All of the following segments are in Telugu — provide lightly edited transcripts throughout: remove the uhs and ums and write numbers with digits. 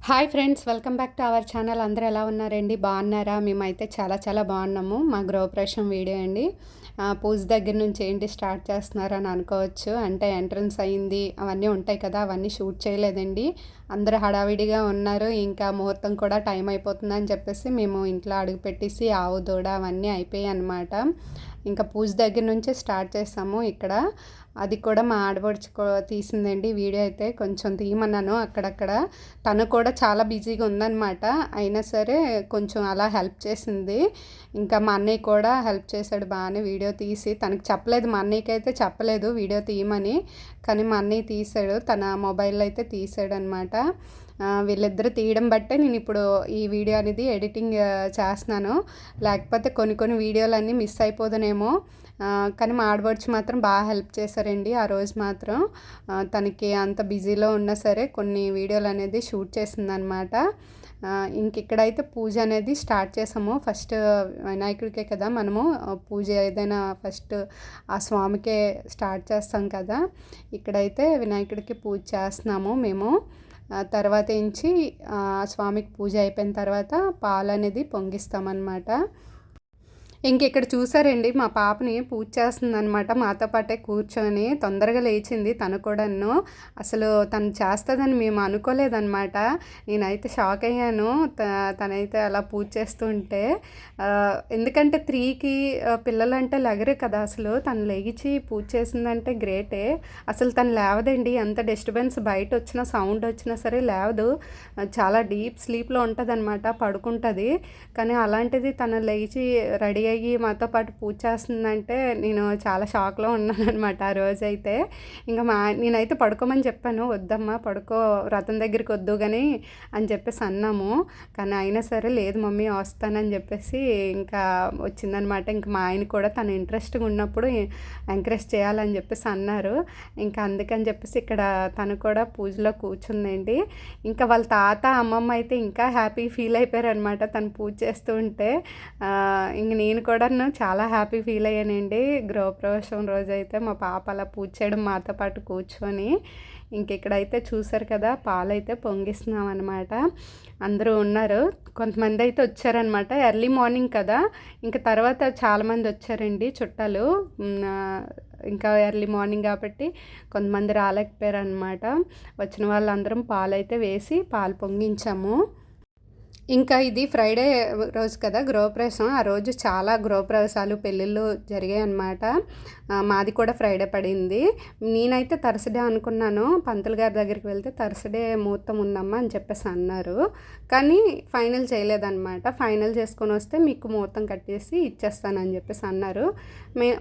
Hi friends, welcome back to our channel. అందరూ ఎలా ఉన్నారండి? బాగున్నారా? మేమైతే చాలా చాలా బాగున్నాము. మా గృహప్రవేశం వీడియో అండి. పూజ దగ్గర నుంచి ఏంటి స్టార్ట్ చేస్తున్నారని అనుకోవచ్చు. అంటే ఎంట్రన్స్ అయింది, అవన్నీ ఉంటాయి కదా, అవన్నీ షూట్ చేయలేదండి. అందరూ హడావిడిగా ఉన్నారు. ఇంకా ముహూర్తం కూడా టైం అయిపోతుందని చెప్పేసి మేము ఇంట్లో అడుగు పెట్టేసి ఆవు దూడ అవన్నీ అయిపోయాయి అన్నమాట. ఇంకా పూజ దగ్గర నుంచే స్టార్ట్ చేసాము ఇక్కడ. అది కూడా మా ఆడపడుచు తీసిందండి వీడియో. అయితే కొంచెం తీయమన్నాను అక్కడక్కడ. తను కూడా చాలా బిజీగా ఉందన్నమాట. అయినా సరే కొంచెం అలా హెల్ప్ చేసింది. ఇంకా మా అన్నయ్య కూడా హెల్ప్ చేశాడు బాగానే వీడియో తీసి. తనకి చెప్పలేదు, మా అన్నయ్యకి అయితే చెప్పలేదు వీడియో తీయమని. కానీ మా అన్నయ్య తీశాడు, తన మొబైల్లో అయితే తీసాడు అనమాట. వీళ్ళిద్దరు తీయడం బట్టే నేను ఇప్పుడు ఈ వీడియో అనేది ఎడిటింగ్ చేస్తున్నాను. లేకపోతే కొన్ని వీడియోలన్నీ మిస్ అయిపోదునేమో. కానీ మా ఆడపడుచు మాత్రం బాగా హెల్ప్ చేశారండి ఆ రోజు మాత్రం. తనకి అంత బిజీలో ఉన్నా సరే కొన్ని వీడియోలు అనేది షూట్ చేసిందనమాట. ఇంక ఇక్కడైతే పూజ అనేది స్టార్ట్ చేసాము. ఫస్ట్ వినాయకుడికే కదా మనము పూజ ఏదైనా ఫస్ట్ ఆ స్వామికే స్టార్ట్ చేస్తాం కదా. ఇక్కడైతే వినాయకుడికి పూజ చేస్తున్నాము మేము. తర్వాత నుంచి స్వామికి పూజ అయిపోయిన తర్వాత పాలు అనేది పొంగిస్తామన్నమాట. ఇంక ఇక్కడ చూసారండి, మా పాపని పూజ చేస్తుందనమాట. మాతో పాటే కూర్చొని తొందరగా లేచింది తను కూడాను. అసలు తను చేస్తుందని మేము అనుకోలేదన్నమాట. నేనైతే షాక్ అయ్యాను తనైతే అలా పూజ చేస్తుంటే. ఎందుకంటే 3కి పిల్లలంటే లెగరు కదా. అసలు తను లేచి పూజ చేసిందంటే గ్రేటే. అసలు తను లేవదండి. ఎంత డిస్టర్బెన్స్ బయట వచ్చినా సౌండ్ వచ్చినా సరే లేవదు. చాలా డీప్ స్లీప్లో ఉంటుంది అనమాట, పడుకుంటుంది. కానీ అలాంటిది తను లేచి రెడీ అయ్యి మాతో పాటు పూజ చేస్తుందంటే నేను చాలా షాక్లో ఉన్నాను అనమాట ఆ రోజైతే. ఇంకా నేనైతే పడుకోమని చెప్పాను, వద్దమ్మా పడుకో, వ్రతం దగ్గరికి వద్దు కానీ అని చెప్పేసి అన్నాము. కానీ అయినా సరే లేదు మమ్మీ వస్తానని చెప్పేసి ఇంకా వచ్చిందనమాట. ఇంకా మా ఆయన కూడా తను ఇంట్రెస్ట్గా ఉన్నప్పుడు ఎంకరేజ్ చేయాలని చెప్పేసి అన్నారు. ఇంకా అందుకని చెప్పేసి ఇక్కడ తను కూడా పూజలో కూర్చుందండి. ఇంకా వాళ్ళ తాత అమ్మమ్మ అయితే ఇంకా హ్యాపీ ఫీల్ అయిపోయారు అనమాట తను పూజ చేస్తూ ఉంటే. ఇంక నేను కూడా చాలా హ్యాపీ ఫీల్ అయ్యానండి. గృహప్రవేశం రోజైతే మా పాప అలా పూజ చేయడం మాతో పాటు కూర్చొని. ఇంక ఇక్కడైతే చూసారు కదా, పాలైతే పొంగిస్తున్నాం అనమాట. అందరూ ఉన్నారు. కొంతమంది అయితే వచ్చారనమాట, ఎర్లీ మార్నింగ్ కదా. ఇంకా తర్వాత చాలామంది వచ్చారండి చుట్టాలు. ఇంకా ఎర్లీ మార్నింగ్ కాబట్టి కొంతమంది రాలేకపోయారు అనమాట. వచ్చిన వాళ్ళందరం పాలైతే వేసి పాలు పొంగించాము. ఇంకా ఇది ఫ్రైడే రోజు కదా గృహప్రవేశం. ఆ రోజు చాలా గృహప్రవేశాలు పెళ్ళిళ్ళు జరిగాయి అన్నమాట. మాది కూడా ఫ్రైడే పడింది. నేనైతే థర్స్డే అనుకున్నాను. పంతులు గారి దగ్గరికి వెళ్తే థర్స్డే ముహూర్తం ఉందమ్మా అని చెప్పేసి అన్నారు. కానీ ఫైనల్ చేయలేదన్నమాట. ఫైనల్ చేసుకొని వస్తే మీకు ముహూర్తం కట్టేసి ఇచ్చేస్తానని చెప్పేసి అన్నారు.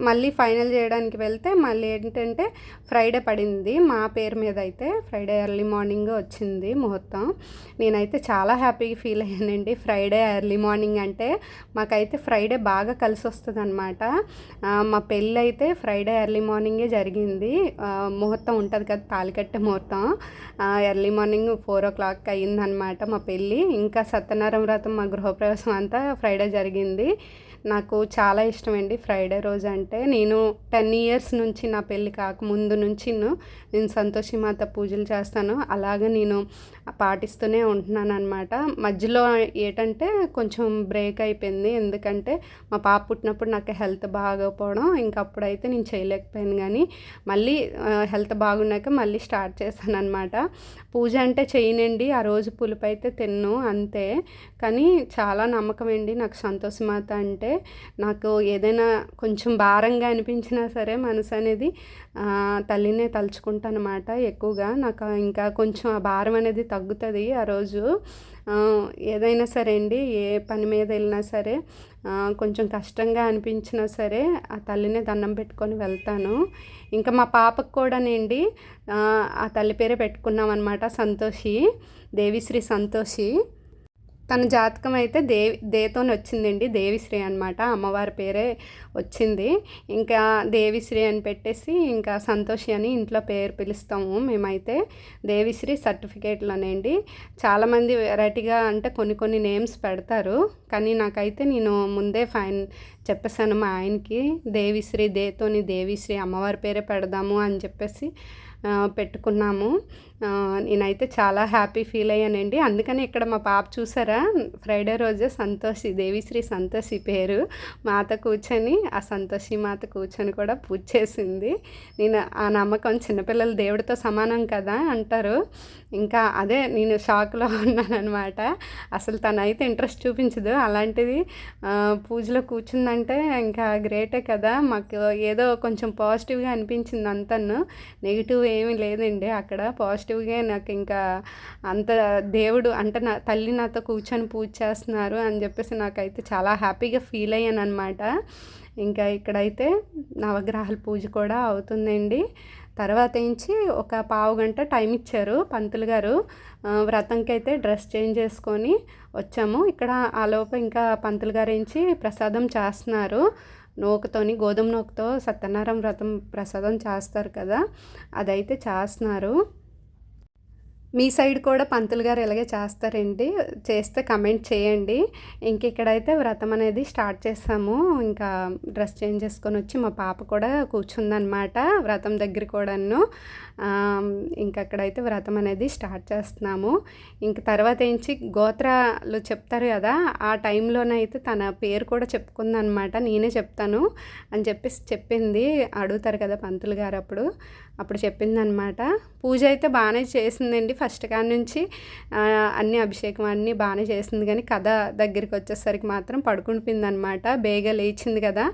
మళ్ళీ ఫైనల్ చేయడానికి వెళ్తే మళ్ళీ ఏంటంటే ఫ్రైడే పడింది మా పేరు మీద. అయితే ఫ్రైడే ఎర్లీ మార్నింగ్ వచ్చింది ముహూర్తం. నేనైతే చాలా హ్యాపీగా ఫీల్ అయ్యానండి. ఫ్రైడే ఎర్లీ మార్నింగ్ అంటే మాకైతే ఫ్రైడే బాగా కలిసి వస్తుంది అనమాట. మా పెళ్ళి అయితే ఫ్రైడే ఎర్లీ మార్నింగే జరిగింది. ముహూర్తం ఉంటుంది కదా, తాళికట్టే ముహూర్తం. ఎర్లీ మార్నింగ్ 4 o'clock అయ్యిందనమాట మా పెళ్ళి. ఇంకా సత్యనారాయణ వ్రతం మా గృహప్రవేశం అంతా ఫ్రైడే జరిగింది. నాకు చాలా ఇష్టం అండి ఫ్రైడే రోజు అంటే. నేను 10 years నుంచి, నా పెళ్ళి కాకముందు నుంచి నేను సంతోషి మాత పూజలు చేస్తాను. అలాగే నేను పాటిస్తూనే ఉంటున్నాను అనమాట. మధ్యలో ఏంటంటే కొంచెం బ్రేక్ అయిపోయింది. ఎందుకంటే మా పాప పుట్టినప్పుడు నాకు హెల్త్ బాగోకపోవడం, ఇంకా అప్పుడైతే నేను చేయలేకపోయాను. కానీ మళ్ళీ హెల్త్ బాగున్నాక మళ్ళీ స్టార్ట్ చేశాను అనమాట. పూజ అంటే చేయనండి, ఆ రోజు పులుపు అయితే తిన్ను అంతే. కానీ చాలా నమ్మకం అండి నాకు సంతోషి మాత అంటే. నాకు ఏదైనా కొంచెం భారంగా అనిపించినా సరే మనసు అనేది తల్లినే తలుచుకుంటాను అనమాట ఎక్కువగా. నాకు ఇంకా కొంచెం ఆ భారం అనేది తగ్గుతుంది ఆ రోజు. ఏదైనా సరే అండి, ఏ పని మీద వెళ్ళినా సరే కొంచెం కష్టంగా అనిపించినా సరే ఆ తల్లినే దండం పెట్టుకొని వెళ్తాను. ఇంకా మా పాపకు కూడానండి ఆ తల్లి పేరే పెట్టుకున్నాం అనమాట, సంతోషి, దేవిశ్రీ సంతోషి. తన జాతకం అయితే దేతోని వచ్చిందండి, దేవిశ్రీ అనమాట, అమ్మవారి పేరే వచ్చింది. ఇంకా దేవిశ్రీ అని పెట్టేసి ఇంకా సంతోషి అని ఇంట్లో పేరు పిలుస్తాము మేమైతే. దేవిశ్రీ సర్టిఫికేట్లోనండి. చాలామంది వెరైటీగా అంటే కొన్ని నేమ్స్ పెడతారు. కానీ నాకైతే నేను ముందే చెప్పేసాను మా ఆయనకి, దేవిశ్రీ దేతోని దేవిశ్రీ అమ్మవారి పేరే పెడదాము అని చెప్పేసి పెట్టుకున్నాము. నేనైతే చాలా హ్యాపీ ఫీల్ అయ్యానండి. అందుకని ఇక్కడ మా పాప చూసారా, ఫ్రైడే రోజే సంతోషి, దేవిశ్రీ సంతోషి పేరు, మాత కూర్చొని ఆ సంతోషి మాత కూర్చొని కూడా పూజ చేసింది. నేను ఆ నమ్మకం, చిన్నపిల్లలు దేవుడితో సమానం కదా అంటారు. ఇంకా అదే నేను షాక్లో ఉన్నానన్నమాట. అసలు తనైతే ఇంట్రెస్ట్ చూపించదు, అలాంటిది పూజలో కూర్చుందంటే ఇంకా గ్రేటే కదా. మాకు ఏదో కొంచెం పాజిటివ్గా అనిపించింది అంతను, నెగిటివ్ ఏమీ లేదండి అక్కడ. పాజిటివ్గా నాకు ఇంకా అంత దేవుడు అంటే నా తల్లి నాతో కూర్చొని పూజ చేస్తున్నారు అని చెప్పేసి నాకైతే చాలా హ్యాపీగా ఫీల్ అయ్యాను అనమాట. ఇంకా ఇక్కడైతే నవగ్రహాల పూజ కూడా అవుతుందండి. తర్వాత ఏంచి ఒక పావు గంట టైం ఇచ్చారు పంతులు గారు. వ్రతంకి అయితే డ్రెస్ చేంజ్ చేసుకొని వచ్చాము. ఇక్కడ ఆలోపు ఇంకా పంతులు గారు ఏంచి ప్రసాదం చేస్తున్నారు. నూకతోని, గోధుమ నూకతో సత్యనారాయణ వ్రతం ప్రసాదం చేస్తారు కదా, అదైతే చేస్తున్నారు. మీ సైడ్ కూడా పంతులు గారు ఇలాగే చేస్తారండి? చేస్తే కమెంట్ చేయండి. ఇంక ఇక్కడైతే వ్రతం అనేది స్టార్ట్ చేసాము. ఇంకా డ్రెస్ చేంజ్ చేసుకొని వచ్చి మా పాప కూడా కూర్చుందనమాట వ్రతం దగ్గర కూడాను. ఇంకా అక్కడైతే వ్రతం అనేది స్టార్ట్ చేస్తున్నాము. ఇంక తర్వాత ఏంచి గోత్రాలు చెప్తారు కదా, ఆ టైంలోనైతే తన పేరు కూడా చెప్పుకుందనమాట. నేనే చెప్తాను అని చెప్పేసి చెప్పింది. అడుగుతారు కదా పంతులు గారు, అప్పుడు చెప్పిందనమాట. పూజ అయితే బాగానే చేసిందండి. ఫస్ట్ కాడి నుంచి అన్ని అభిషేకం అన్నీ బాగానే చేసింది, కానీ కథ దగ్గరికి వచ్చేసరికి మాత్రం పడుకుండిపోయిందనమాట. బేగా లేచింది కదా,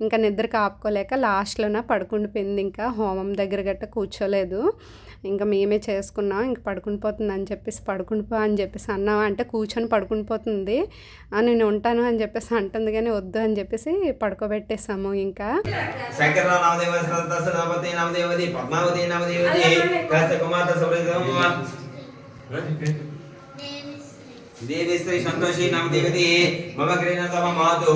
ఇంకా నిద్రకు ఆపుకోలేక లాస్ట్లోన పడుకుండిపోయింది. ఇంకా హోమం దగ్గర గట్ట కూర్చోలేదు. ఇంకా మేమే చేసుకున్నాం. ఇంక పడుకుని పోతుంది అని చెప్పేసి పడుకునిపో అని చెప్పేసి అన్నాం. అంటే కూర్చొని పడుకుని పోతుంది, నేను ఉంటాను అని చెప్పేసి అంటుంది, కానీ వద్దు అని చెప్పేసి పడుకోబెట్టేసాము. ఇంకా देवी श्री संतोषी नाम देवती मम करेण तम मातु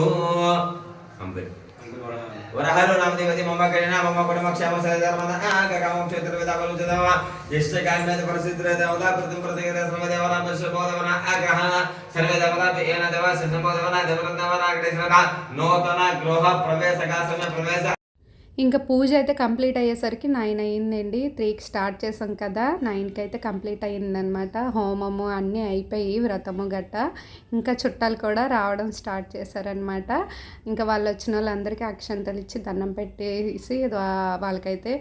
वरहलो नाम देवती मम करेण मम कुटुंब क्षेम सदधर्मदा आगकाम क्षेत्र वेदावल जदव यश्च काम्यद प्रसिद्ध देवता प्रथम प्रतिगत सर्वदेवना पशुबोधवना आगह सर्वे देवता एन देव संबोधवना देवरंदवना अग्रेसवना नूतन गृह प्रवेशका समय प्रवेश. ఇంకా పూజ అయితే కంప్లీట్ అయ్యేసరికి 9 అయ్యిందండి. 3కి స్టార్ట్ చేసాం కదా, 9కి అయితే కంప్లీట్ అయ్యిందనమాట. హోమము అన్నీ అయిపోయి వ్రతము గట్ట ఇంకా చుట్టాలు కూడా రావడం స్టార్ట్ చేశారనమాట. ఇంకా వాళ్ళు వచ్చిన వాళ్ళందరికీ అక్షంతలు ఇచ్చి దండం పెట్టేసి వాళ్ళకైతే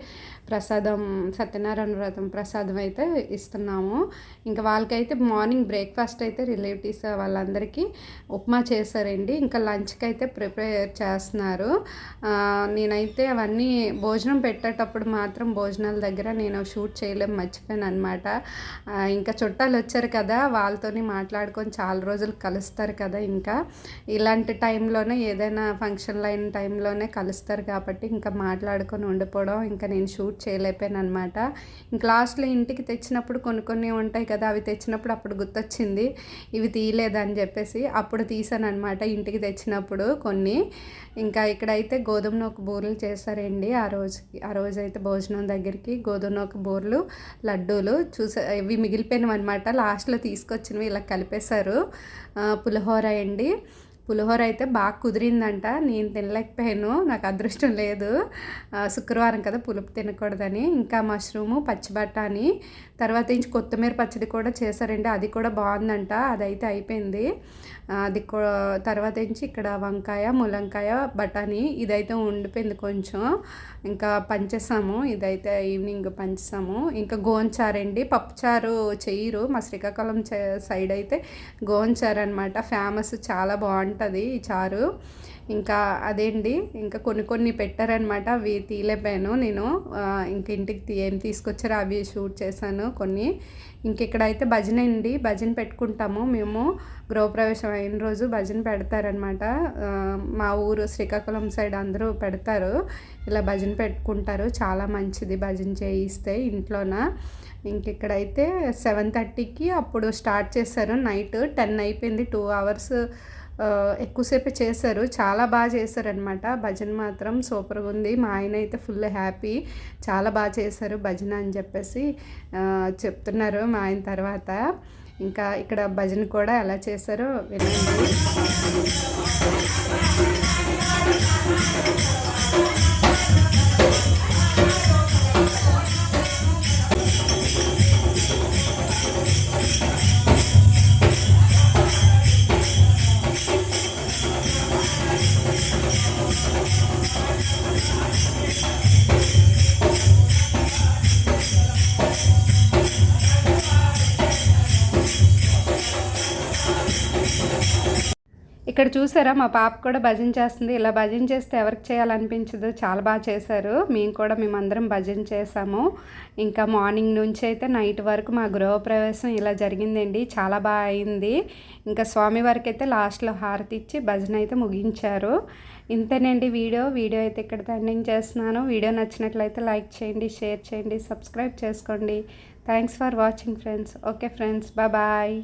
ప్రసాదం, సత్యనారాయణ వ్రతం ప్రసాదం అయితే ఇస్తున్నాము. ఇంకా వాళ్ళకైతే మార్నింగ్ బ్రేక్ఫాస్ట్ అయితే రిలేటివ్స్ వాళ్ళందరికీ ఉప్మా చేశారండి. ఇంకా లంచ్కి అయితే ప్రిపేర్ చేస్తున్నారు. నేనైతే అవన్నీ భోజనం పెట్టేటప్పుడు మాత్రం భోజనాల దగ్గర నేను షూట్ చేయలేం, మర్చిపోయాను అనమాట. ఇంకా చుట్టాలు వచ్చారు కదా, వాళ్ళతోని మాట్లాడుకొని చాలా రోజులు కలుస్తారు కదా, ఇంకా ఇలాంటి టైంలోనే ఏదైనా ఫంక్షన్లు అయిన టైంలోనే కలుస్తారు కాబట్టి ఇంకా మాట్లాడుకొని ఉండిపోవడం, ఇంకా నేను షూట్ చేయలేకపోయాను అనమాట. ఇంక లాస్ట్లో ఇంటికి తెచ్చినప్పుడు కొన్ని ఉంటాయి కదా, అవి తెచ్చినప్పుడు అప్పుడు గుర్తొచ్చింది ఇవి తీయలేదని చెప్పేసి అప్పుడు తీసాను అనమాట ఇంటికి తెచ్చినప్పుడు కొన్ని. ఇంకా ఇక్కడైతే గోధుమ నూక బూరెలు చేశారండి. ఆ రోజైతే భోజనం దగ్గరికి గోధుమ నూక బూరెలు, లడ్డూలు ఇవి మిగిలిపోయినవి అనమాట. లాస్ట్లో తీసుకొచ్చినవి ఇలా కలిపేశారు. పులిహోర అండి, పులిహోర అయితే బాగా కుదిరిందంట. నేను తినలేకపోయాను, నాకు అదృష్టం లేదు, శుక్రవారం కదా పులుపు తినకూడదని. ఇంకా మష్రూము, పచ్చి బఠానీ, తర్వాత ఇంచి కొత్తిమీర పచ్చడి కూడా చేశారండి, అది కూడా బాగుందంట. అదైతే అయిపోయింది. అది తర్వాత నుంచి ఇక్కడ వంకాయ, ములంకాయ, బఠానీ ఇదైతే ఉండిపోయింది కొంచెం, ఇంకా పంచేసాము. ఇదైతే ఈవినింగ్ పంచేసాము. ఇంకా గోంచారండి, పప్పుచారు చెయ్యరు మా శ్రీకాకుళం సైడ్ అయితే గోంచారు అనమాట ఫేమస్, చాలా బాగుంటుంది ఈ చారు. ఇంకా అదేండి, ఇంకా కొన్ని పెట్టారనమాట, అవి తీయలేపాను నేను. ఇంక ఇంటికి ఏం తీసుకొచ్చారో అవి షూట్ చేశాను కొన్ని. ఇంక ఇక్కడైతే భజన అండి, భజన పెట్టుకుంటాము మేము. గృహప్రవేశం అయిన రోజు భజన పెడతారనమాట. మా ఊరు శ్రీకాకుళం సైడ్ అందరూ పెడతారు, ఇలా భజన పెట్టుకుంటారు. చాలా మంచిది భజన చేయిస్తే ఇంట్లోన. ఇంక ఇక్కడైతే 7:30కి అప్పుడు స్టార్ట్ చేశారు. నైట్ 10 అయిపోయింది. 2 అవర్స్ ఎక్కువసేపు చేశారు. చాలా బాగా చేశారనమాట. భజన మాత్రం సూపర్గా ఉంది. మా ఆయన అయితే ఫుల్ హ్యాపీ, చాలా బాగా చేశారు భజన అని చెప్పేసి చెప్తున్నారు మా ఆయన తర్వాత. ఇంకా ఇక్కడ భజన కూడా ఎలా చేశారో వినండి. ఇక్కడ చూసారా మా పాప కూడా భజన చేస్తుంది. ఇలా భజన చేస్తే ఎవరికి చేయాలనిపించదు. చాలా బాగా చేశారు. మేమందరం భజన చేసాము. ఇంకా మార్నింగ్ నుంచి అయితే నైట్ వరకు మా గృహప్రవేశం ఇలా జరిగిందండి. చాలా బాగా అయింది. ఇంకా స్వామివారికి అయితే లాస్ట్లో హారతి ఇచ్చి భజన అయితే ముగించారు. ఇంతేనండి వీడియో అయితే ఇక్కడ ఎండింగ్ చేస్తున్నాను. వీడియో నచ్చినట్లయితే లైక్ చేయండి, షేర్ చేయండి, సబ్స్క్రైబ్ చేసుకోండి. Thanks for watching friends. Okay friends, bye.